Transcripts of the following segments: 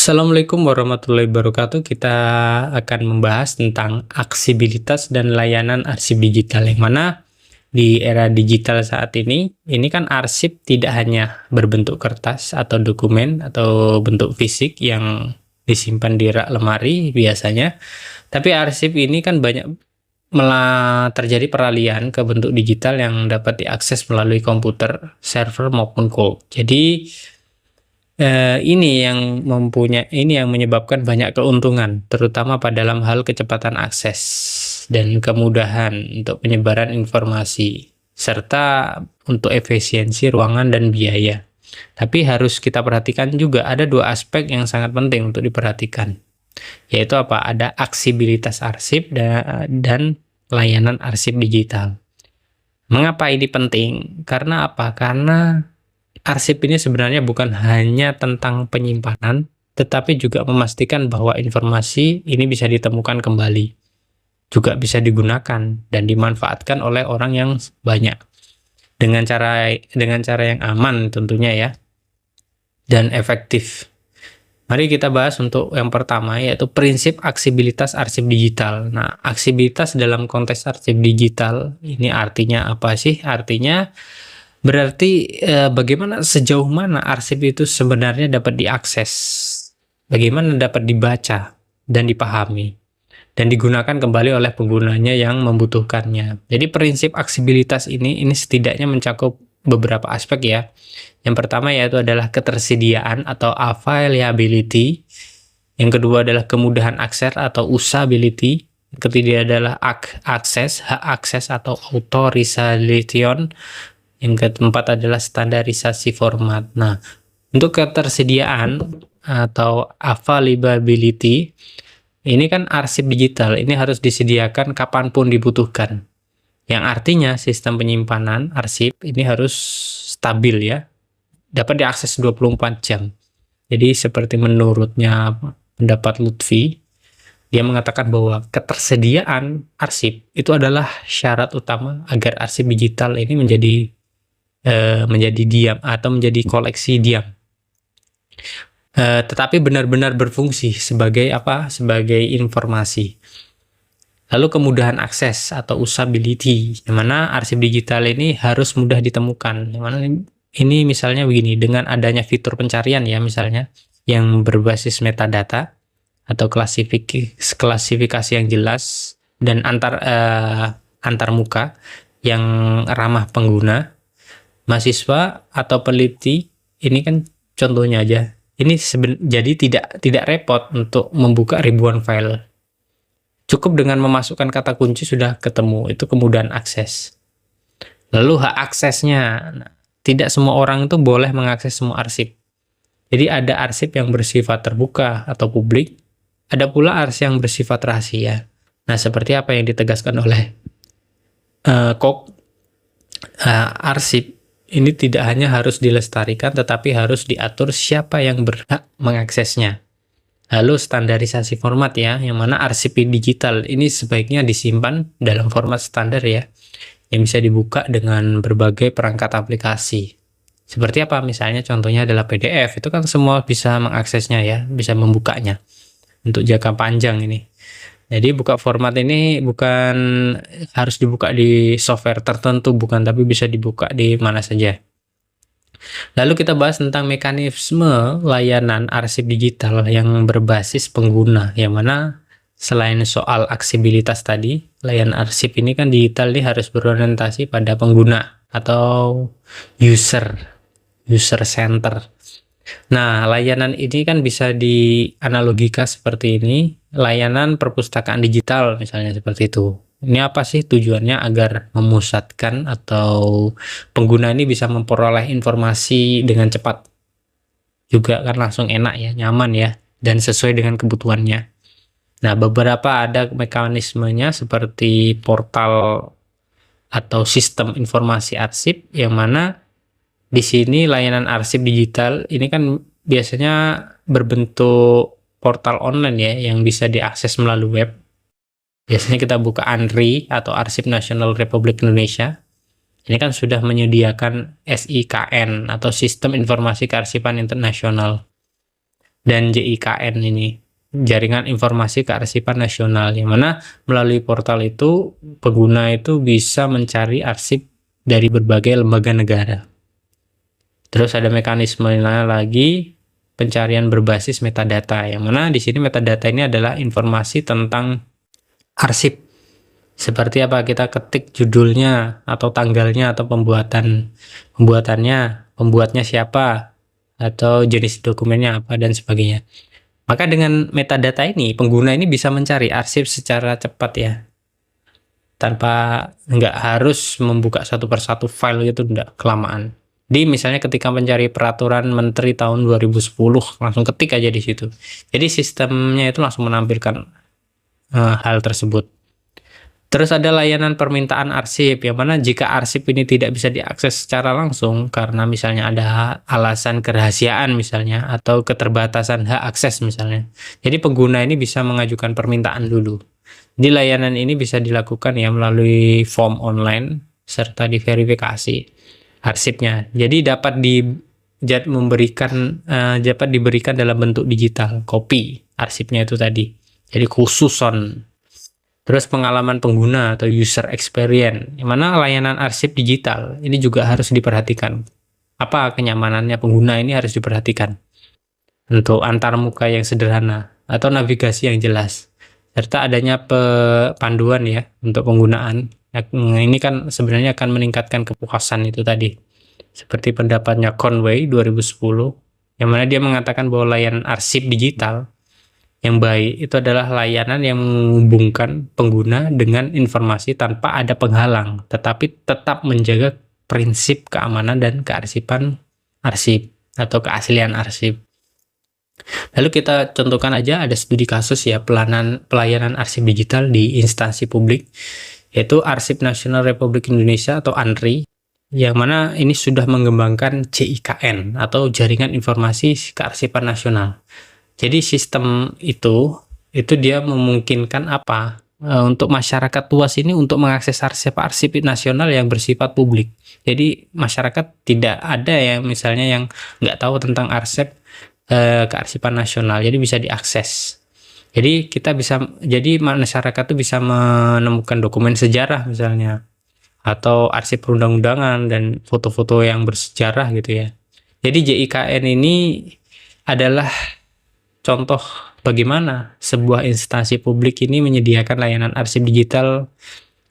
Assalamualaikum warahmatullahi wabarakatuh. Kita akan membahas tentang aksibilitas dan layanan arsip digital, yang mana di era digital saat ini kan arsip tidak hanya berbentuk kertas atau dokumen atau bentuk fisik yang disimpan di rak lemari biasanya, tapi arsip ini kan banyak terjadi peralihan ke bentuk digital yang dapat diakses melalui komputer, server maupun cloud. Jadi ini yang menyebabkan banyak keuntungan, terutama pada dalam hal kecepatan akses dan kemudahan untuk penyebaran informasi, serta untuk efisiensi ruangan dan biaya. Tapi harus kita perhatikan juga ada dua aspek yang sangat penting untuk diperhatikan, yaitu apa? Ada aksibilitas arsip dan layanan arsip digital. Mengapa ini penting? Karena apa? Karena arsip ini sebenarnya bukan hanya tentang penyimpanan, tetapi juga memastikan bahwa informasi ini bisa ditemukan kembali, juga bisa digunakan dan dimanfaatkan oleh orang yang banyak dengan cara yang aman tentunya ya, dan efektif. Mari kita bahas untuk yang pertama, yaitu prinsip aksibilitas arsip digital. Nah, aksibilitas dalam konteks arsip digital ini artinya apa sih? Artinya berarti bagaimana, sejauh mana arsip itu sebenarnya dapat diakses, bagaimana dapat dibaca dan dipahami, dan digunakan kembali oleh penggunanya yang membutuhkannya. Jadi prinsip aksibilitas ini setidaknya mencakup beberapa aspek ya. Yang pertama yaitu adalah ketersediaan atau availability. Yang kedua adalah kemudahan akses atau usability. Yang ketiga adalah hak akses atau authorization. Yang keempat adalah standarisasi format. Nah, untuk ketersediaan atau availability, ini kan arsip digital, ini harus disediakan kapanpun dibutuhkan. Yang artinya sistem penyimpanan arsip ini harus stabil ya, dapat diakses 24 jam. Jadi seperti menurutnya pendapat Lutfi, dia mengatakan bahwa ketersediaan arsip itu adalah syarat utama agar arsip digital ini menjadi diam atau menjadi koleksi diam, tetapi benar-benar berfungsi sebagai sebagai informasi. Lalu kemudahan akses atau usability, yang mana arsip digital ini harus mudah ditemukan, yang mana ini misalnya begini, dengan adanya fitur pencarian ya, misalnya yang berbasis metadata atau klasifikasi yang jelas dan antar muka yang ramah pengguna. Mahasiswa atau peneliti ini kan contohnya aja. Ini jadi tidak repot untuk membuka ribuan file. Cukup dengan memasukkan kata kunci sudah ketemu. Itu kemudahan akses. Lalu hak aksesnya. Nah, tidak semua orang itu boleh mengakses semua arsip. Jadi ada arsip yang bersifat terbuka atau publik. Ada pula arsip yang bersifat rahasia. Nah, seperti apa yang ditegaskan oleh arsip ini tidak hanya harus dilestarikan, tetapi harus diatur siapa yang berhak mengaksesnya. Lalu standarisasi format ya, yang mana arsip digital ini sebaiknya disimpan dalam format standar ya, yang bisa dibuka dengan berbagai perangkat aplikasi. Seperti apa? Misalnya contohnya adalah PDF, itu kan semua bisa mengaksesnya ya, bisa membukanya untuk jangka panjang ini. Jadi buka format ini bukan harus dibuka di software tertentu, bukan, tapi bisa dibuka di mana saja. Lalu kita bahas tentang mekanisme layanan arsip digital yang berbasis pengguna, yang mana selain soal aksibilitas tadi, layanan arsip ini kan digital ini harus berorientasi pada pengguna atau user center. Nah, layanan ini kan bisa dianalogikan seperti ini, layanan perpustakaan digital misalnya seperti itu. Ini apa sih tujuannya? Agar memusatkan atau pengguna ini bisa memperoleh informasi dengan cepat. Juga kan langsung enak ya, nyaman ya, dan sesuai dengan kebutuhannya. Nah, beberapa ada mekanismenya seperti portal atau sistem informasi arsip, yang mana di sini layanan arsip digital ini kan biasanya berbentuk portal online ya, yang bisa diakses melalui web. Biasanya kita buka ANRI atau Arsip Nasional Republik Indonesia. Ini kan sudah menyediakan SIKN atau Sistem Informasi Kearsipan Internasional. dan JIKN ini, Jaringan Informasi Kearsipan Nasional, yang mana melalui portal itu pengguna itu bisa mencari arsip dari berbagai lembaga negara. Terus ada mekanismenya lagi, pencarian berbasis metadata, yang mana di sini metadata ini adalah informasi tentang arsip. Seperti apa, kita ketik judulnya atau tanggalnya atau pembuatnya siapa, atau jenis dokumennya apa, dan sebagainya. Maka dengan metadata ini, pengguna ini bisa mencari arsip secara cepat ya, tanpa nggak harus membuka satu persatu file gitu, nggak kelamaan. Di misalnya ketika mencari peraturan menteri tahun 2010, langsung ketik aja di situ. Jadi sistemnya itu langsung menampilkan hal tersebut. Terus ada layanan permintaan arsip, yang mana jika arsip ini tidak bisa diakses secara langsung karena misalnya ada alasan kerahasiaan misalnya, atau keterbatasan hak akses misalnya. Jadi pengguna ini bisa mengajukan permintaan dulu. Di layanan ini bisa dilakukan ya melalui form online serta diverifikasi arsipnya. Jadi dapat diberikan dalam bentuk digital, copy arsipnya itu tadi. Jadi khusus on. Terus pengalaman pengguna atau user experience, yang mana layanan arsip digital ini juga harus diperhatikan. Apa kenyamanannya pengguna ini harus diperhatikan. Untuk antarmuka yang sederhana atau navigasi yang jelas, serta adanya panduan ya untuk penggunaan. Ini kan sebenarnya akan meningkatkan kepuasan itu tadi. Seperti pendapatnya Conway 2010, yang mana dia mengatakan bahwa layanan arsip digital yang baik itu adalah layanan yang menghubungkan pengguna dengan informasi tanpa ada penghalang, tetapi tetap menjaga prinsip keamanan dan kearsipan arsip atau keaslian arsip. Lalu kita contohkan aja, ada studi kasus ya pelayanan arsip digital di instansi publik, yaitu Arsip Nasional Republik Indonesia atau ANRI, yang mana ini sudah mengembangkan JIKN atau Jaringan Informasi Kearsipan Nasional. Jadi sistem itu dia memungkinkan apa? Untuk masyarakat luas ini untuk mengakses arsip nasional yang bersifat publik. Jadi masyarakat tidak ada yang misalnya yang nggak tahu tentang arsip kearsipan nasional, jadi bisa diakses. Jadi masyarakat tuh bisa menemukan dokumen sejarah misalnya, atau arsip perundang-undangan dan foto-foto yang bersejarah gitu ya. Jadi JIKN ini adalah contoh bagaimana sebuah instansi publik ini menyediakan layanan arsip digital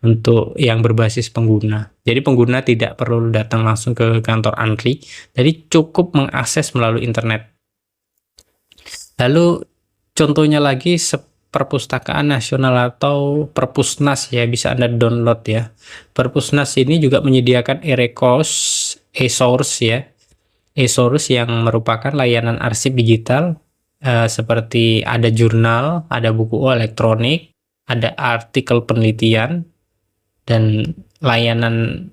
untuk yang berbasis pengguna. Jadi pengguna tidak perlu datang langsung ke kantor ANRI, jadi cukup mengakses melalui internet. Lalu contohnya lagi Perpustakaan Nasional atau Perpusnas ya, bisa Anda download ya. Perpusnas ini juga menyediakan e-source ya. E-source yang merupakan layanan arsip digital, seperti ada jurnal, ada buku elektronik, ada artikel penelitian, dan layanan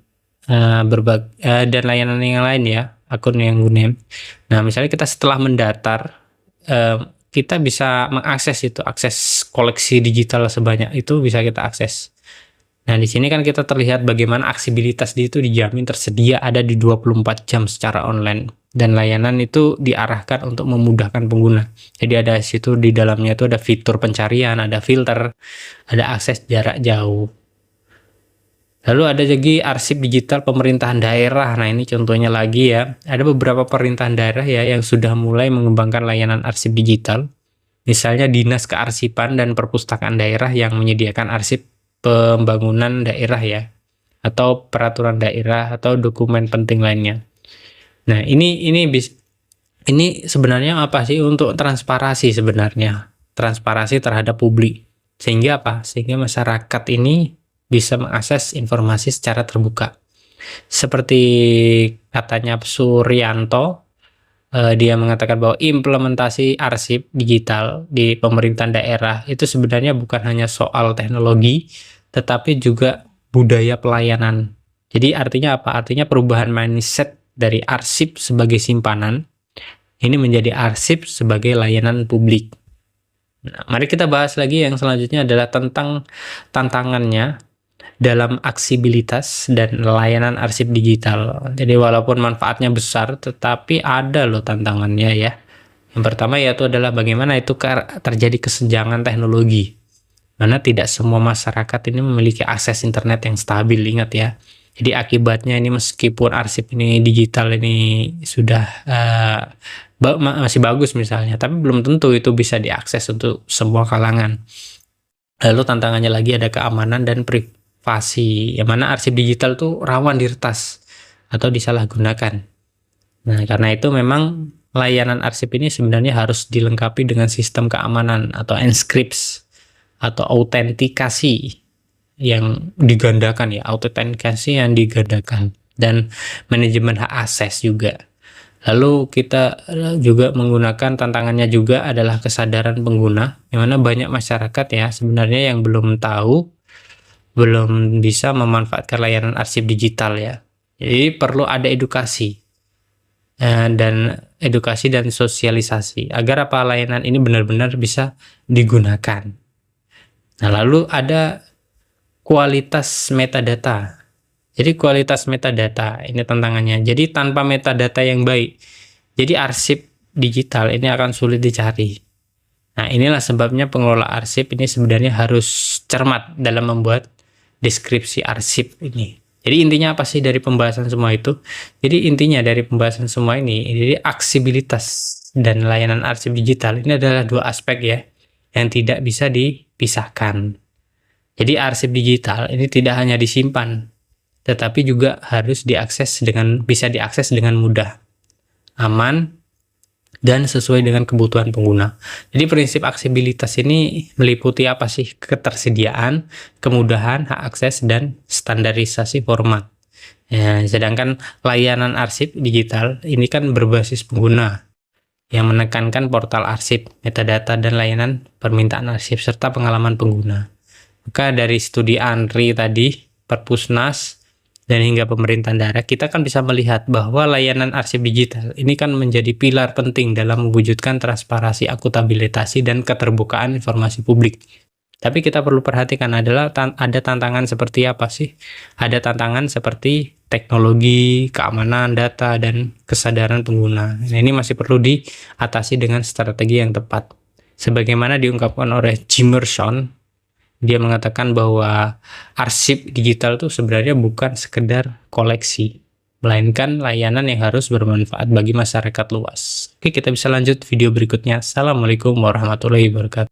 dan layanan yang lain ya, akun yang gunem. Nah, misalnya kita setelah mendaftar, kita bisa mengakses akses koleksi digital sebanyak itu bisa kita akses. Nah, di sini kan kita terlihat bagaimana aksesibilitas itu dijamin tersedia ada di 24 jam secara online, dan layanan itu diarahkan untuk memudahkan pengguna. Jadi ada situ di dalamnya itu ada fitur pencarian, ada filter, ada akses jarak jauh. Lalu ada lagi arsip digital pemerintahan daerah. Nah, ini contohnya lagi ya. Ada beberapa pemerintahan daerah ya yang sudah mulai mengembangkan layanan arsip digital. Misalnya Dinas Kearsipan dan Perpustakaan Daerah yang menyediakan arsip pembangunan daerah ya, atau peraturan daerah atau dokumen penting lainnya. Nah, ini sebenarnya apa sih? Untuk transparansi sebenarnya. Transparansi terhadap publik. Sehingga apa? Sehingga masyarakat ini bisa mengakses informasi secara terbuka. Seperti katanya Suryanto, dia mengatakan bahwa implementasi arsip digital di pemerintahan daerah itu sebenarnya bukan hanya soal teknologi, tetapi juga budaya pelayanan. Jadi artinya apa? Artinya perubahan mindset dari arsip sebagai simpanan, ini menjadi arsip sebagai layanan publik. Nah, mari kita bahas lagi yang selanjutnya adalah tentang tantangannya dalam aksesibilitas dan layanan arsip digital. Jadi walaupun manfaatnya besar, tetapi ada loh tantangannya ya. Yang pertama yaitu adalah bagaimana itu terjadi kesenjangan teknologi. Mana tidak semua masyarakat ini memiliki akses internet yang stabil, ingat ya. Jadi akibatnya ini meskipun arsip ini digital ini sudah masih bagus misalnya, tapi belum tentu itu bisa diakses untuk semua kalangan. Lalu tantangannya lagi ada keamanan dan privasi, yang mana arsip digital tuh rawan diretas atau disalahgunakan. Nah, karena itu memang layanan arsip ini sebenarnya harus dilengkapi dengan sistem keamanan atau encripts atau autentikasi yang digandakan ya, autentikasi yang digandakan, dan manajemen hak akses juga. Lalu kita juga menggunakan tantangannya juga adalah kesadaran pengguna, yang mana banyak masyarakat ya sebenarnya yang belum tahu, belum bisa memanfaatkan layanan arsip digital ya. Jadi perlu ada edukasi dan sosialisasi agar layanan ini benar-benar bisa digunakan. Nah, lalu ada kualitas metadata. Jadi kualitas metadata ini tantangannya. Jadi tanpa metadata yang baik, jadi arsip digital ini akan sulit dicari. Nah, inilah sebabnya pengelola arsip ini sebenarnya harus cermat dalam membuat deskripsi arsip ini. Jadi intinya apa sih dari pembahasan semua itu? Jadi intinya dari pembahasan semua ini, jadi aksesibilitas dan layanan arsip digital ini adalah dua aspek ya, yang tidak bisa dipisahkan. Jadi arsip digital ini tidak hanya disimpan, tetapi juga harus bisa diakses dengan mudah, aman, dan sesuai dengan kebutuhan pengguna. Jadi prinsip aksesibilitas ini meliputi apa sih? Ketersediaan, kemudahan, hak akses, dan standarisasi format. Ya, sedangkan layanan arsip digital ini kan berbasis pengguna, yang menekankan portal arsip, metadata, dan layanan permintaan arsip, serta pengalaman pengguna. Maka dari studi ANRI tadi, Perpusnas, dan hingga pemerintahan daerah, kita kan bisa melihat bahwa layanan arsip digital ini kan menjadi pilar penting dalam mewujudkan transparansi, akuntabilitas, dan keterbukaan informasi publik. Tapi kita perlu perhatikan adalah ada tantangan seperti apa sih? Ada tantangan seperti teknologi, keamanan data, dan kesadaran pengguna. Nah, ini masih perlu diatasi dengan strategi yang tepat. Sebagaimana diungkapkan oleh Jimerson, dia mengatakan bahwa arsip digital itu sebenarnya bukan sekedar koleksi, melainkan layanan yang harus bermanfaat bagi masyarakat luas. Oke, kita bisa lanjut video berikutnya. Assalamualaikum warahmatullahi wabarakatuh.